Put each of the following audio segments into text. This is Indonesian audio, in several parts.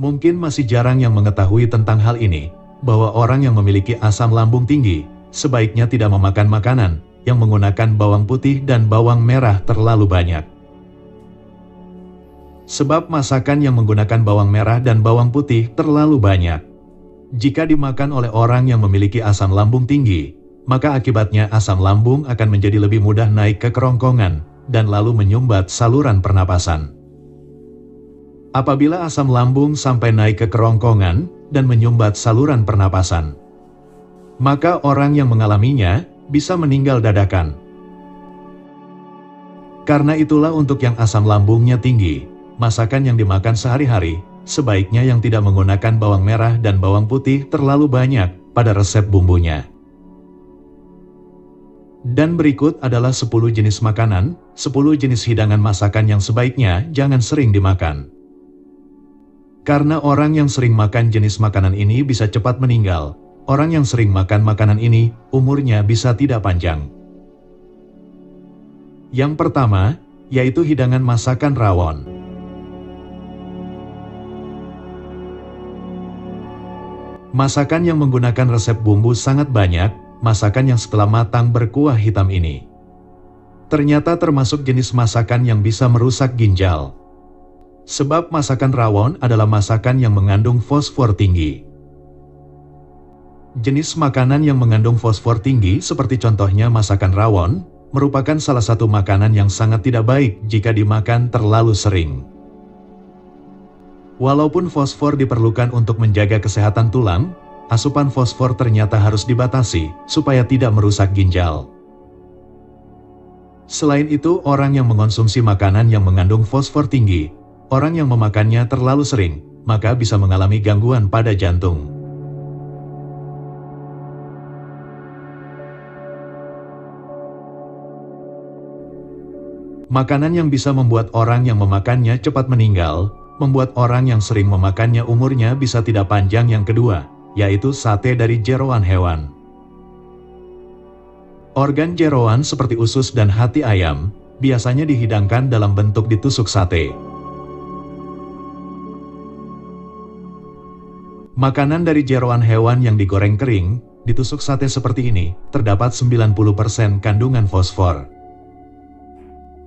Mungkin masih jarang yang mengetahui tentang hal ini, bahwa orang yang memiliki asam lambung tinggi, sebaiknya tidak memakan makanan yang menggunakan bawang putih dan bawang merah terlalu banyak. Sebab masakan yang menggunakan bawang merah dan bawang putih terlalu banyak, jika dimakan oleh orang yang memiliki asam lambung tinggi, maka akibatnya asam lambung akan menjadi lebih mudah naik ke kerongkongan, dan lalu menyumbat saluran pernapasan. Apabila asam lambung sampai naik ke kerongkongan dan menyumbat saluran pernapasan, maka orang yang mengalaminya bisa meninggal dadakan. Karena itulah untuk yang asam lambungnya tinggi, masakan yang dimakan sehari-hari, sebaiknya yang tidak menggunakan bawang merah dan bawang putih terlalu banyak pada resep bumbunya. Dan berikut adalah 10 jenis makanan, 10 jenis hidangan masakan yang sebaiknya jangan sering dimakan. Karena orang yang sering makan jenis makanan ini bisa cepat meninggal, orang yang sering makan makanan ini umurnya bisa tidak panjang. Yang pertama, yaitu hidangan masakan rawon. Masakan yang menggunakan resep bumbu sangat banyak, masakan yang setelah matang berkuah hitam ini ternyata termasuk jenis masakan yang bisa merusak ginjal. Sebab masakan rawon adalah masakan yang mengandung fosfor tinggi. Jenis makanan yang mengandung fosfor tinggi seperti contohnya masakan rawon, merupakan salah satu makanan yang sangat tidak baik jika dimakan terlalu sering. Walaupun fosfor diperlukan untuk menjaga kesehatan tulang, asupan fosfor ternyata harus dibatasi supaya tidak merusak ginjal. Selain itu, orang yang mengonsumsi makanan yang mengandung fosfor tinggi, orang yang memakannya terlalu sering, maka bisa mengalami gangguan pada jantung. Makanan yang bisa membuat orang yang memakannya cepat meninggal, membuat orang yang sering memakannya umurnya bisa tidak panjang. Yang kedua, yaitu sate dari jeroan hewan. Organ jeroan seperti usus dan hati ayam, biasanya dihidangkan dalam bentuk ditusuk sate. Makanan dari jeroan hewan yang digoreng kering, ditusuk sate seperti ini, terdapat 90% kandungan fosfor.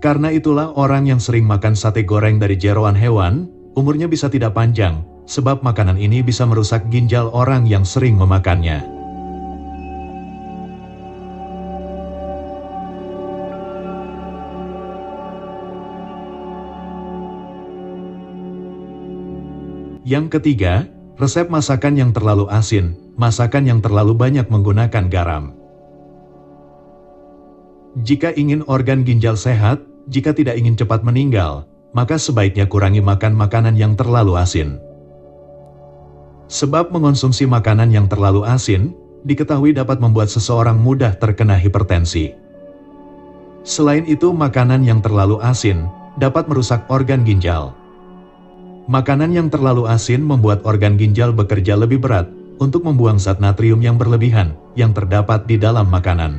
Karena itulah orang yang sering makan sate goreng dari jeroan hewan, umurnya bisa tidak panjang, sebab makanan ini bisa merusak ginjal orang yang sering memakannya. Yang ketiga, resep masakan yang terlalu asin, masakan yang terlalu banyak menggunakan garam. Jika ingin organ ginjal sehat, jika tidak ingin cepat meninggal, maka sebaiknya kurangi makan makanan yang terlalu asin. Sebab mengonsumsi makanan yang terlalu asin, diketahui dapat membuat seseorang mudah terkena hipertensi. Selain itu, makanan yang terlalu asin dapat merusak organ ginjal. Makanan yang terlalu asin membuat organ ginjal bekerja lebih berat untuk membuang zat natrium yang berlebihan yang terdapat di dalam makanan.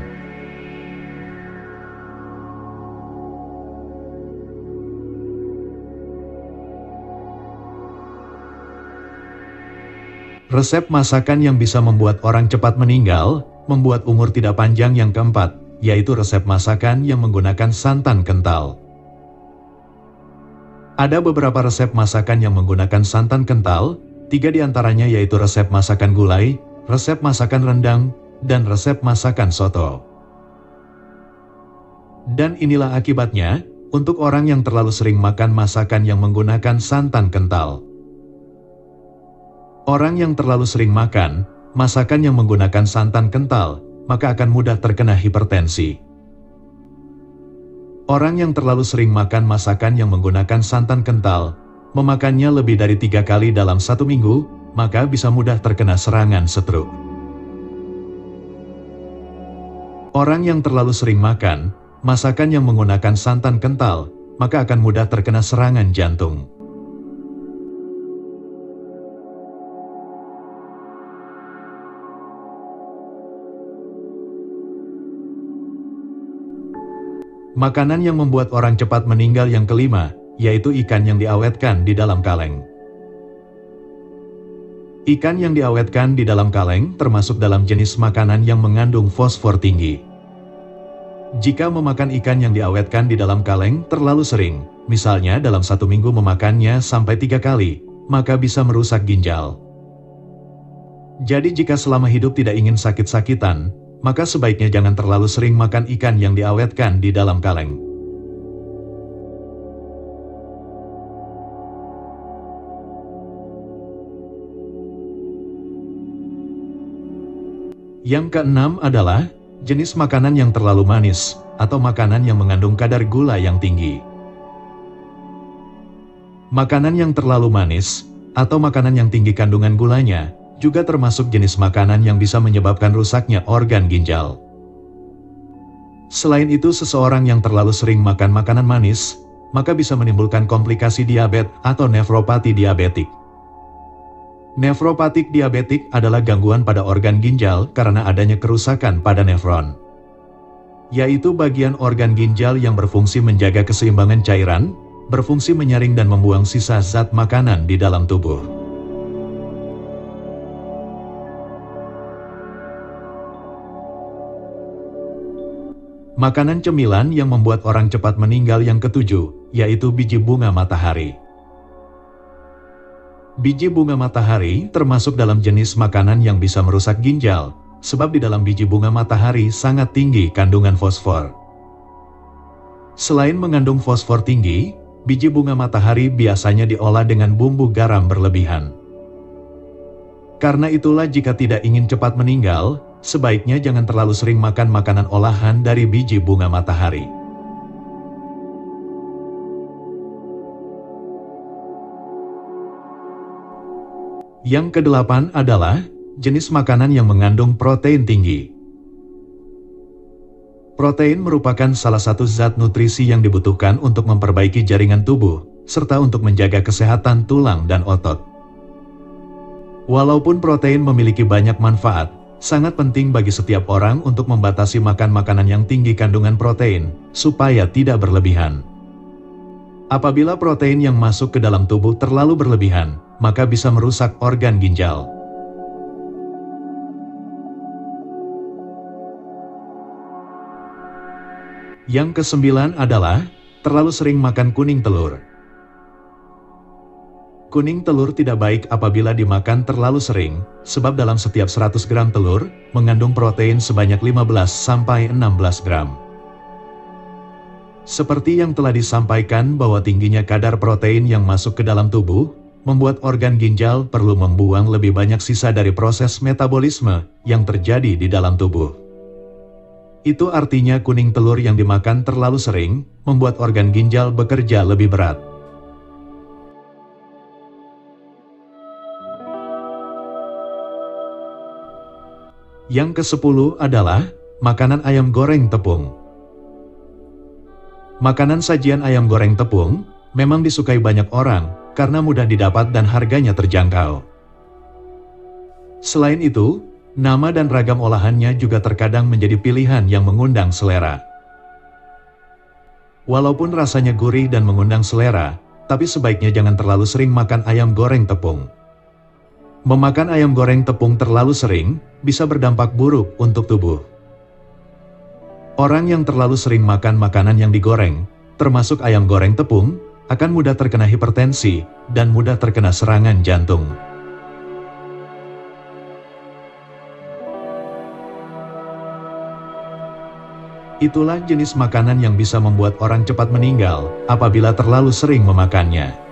Resep masakan yang bisa membuat orang cepat meninggal, membuat umur tidak panjang. Yang keempat, yaitu resep masakan yang menggunakan santan kental. Ada beberapa resep masakan yang menggunakan santan kental, 3 diantaranya yaitu resep masakan gulai, resep masakan rendang, dan resep masakan soto. Dan inilah akibatnya, untuk orang yang terlalu sering makan masakan yang menggunakan santan kental. Orang yang terlalu sering makan masakan yang menggunakan santan kental, maka akan mudah terkena hipertensi. Orang yang terlalu sering makan masakan yang menggunakan santan kental, memakannya lebih dari 3 kali dalam 1 minggu, maka bisa mudah terkena serangan stroke. Orang yang terlalu sering makan masakan yang menggunakan santan kental, maka akan mudah terkena serangan jantung. Makanan yang membuat orang cepat meninggal yang kelima, yaitu ikan yang diawetkan di dalam kaleng. Ikan yang diawetkan di dalam kaleng termasuk dalam jenis makanan yang mengandung fosfor tinggi. Jika memakan ikan yang diawetkan di dalam kaleng terlalu sering, misalnya dalam 1 minggu memakannya sampai 3 kali, maka bisa merusak ginjal. Jadi jika selama hidup tidak ingin sakit-sakitan, maka sebaiknya jangan terlalu sering makan ikan yang diawetkan di dalam kaleng. Yang keenam adalah jenis makanan yang terlalu manis, atau makanan yang mengandung kadar gula yang tinggi. Makanan yang terlalu manis, atau makanan yang tinggi kandungan gulanya, juga termasuk jenis makanan yang bisa menyebabkan rusaknya organ ginjal. Selain itu, seseorang yang terlalu sering makan makanan manis, maka bisa menimbulkan komplikasi diabetes atau nefropati diabetik. Nefropatik diabetik adalah gangguan pada organ ginjal karena adanya kerusakan pada nefron, yaitu bagian organ ginjal yang berfungsi menjaga keseimbangan cairan, berfungsi menyaring dan membuang sisa zat makanan di dalam tubuh. Makanan cemilan yang membuat orang cepat meninggal yang ketujuh, yaitu biji bunga matahari. Biji bunga matahari termasuk dalam jenis makanan yang bisa merusak ginjal, sebab di dalam biji bunga matahari sangat tinggi kandungan fosfor. Selain mengandung fosfor tinggi, biji bunga matahari biasanya diolah dengan bumbu garam berlebihan. Karena itulah jika tidak ingin cepat meninggal, sebaiknya jangan terlalu sering makan makanan olahan dari biji bunga matahari. Yang kedelapan adalah jenis makanan yang mengandung protein tinggi. Protein merupakan salah satu zat nutrisi yang dibutuhkan untuk memperbaiki jaringan tubuh, serta untuk menjaga kesehatan tulang dan otot. Walaupun protein memiliki banyak manfaat, sangat penting bagi setiap orang untuk membatasi makan makanan yang tinggi kandungan protein, supaya tidak berlebihan. Apabila protein yang masuk ke dalam tubuh terlalu berlebihan, maka bisa merusak organ ginjal. Yang kesembilan adalah terlalu sering makan kuning telur. Kuning telur tidak baik apabila dimakan terlalu sering, sebab dalam setiap 100 gram telur mengandung protein sebanyak 15–16 gram. Seperti yang telah disampaikan bahwa tingginya kadar protein yang masuk ke dalam tubuh, membuat organ ginjal perlu membuang lebih banyak sisa dari proses metabolisme yang terjadi di dalam tubuh. Itu artinya kuning telur yang dimakan terlalu sering, membuat organ ginjal bekerja lebih berat. Yang ke-10 adalah makanan ayam goreng tepung. Makanan sajian ayam goreng tepung memang disukai banyak orang karena mudah didapat dan harganya terjangkau. Selain itu, nama dan ragam olahannya juga terkadang menjadi pilihan yang mengundang selera. Walaupun rasanya gurih dan mengundang selera, tapi sebaiknya jangan terlalu sering makan ayam goreng tepung. Memakan ayam goreng tepung terlalu sering bisa berdampak buruk untuk tubuh. Orang yang terlalu sering makan makanan yang digoreng, termasuk ayam goreng tepung, akan mudah terkena hipertensi dan mudah terkena serangan jantung. Itulah jenis makanan yang bisa membuat orang cepat meninggal apabila terlalu sering memakannya.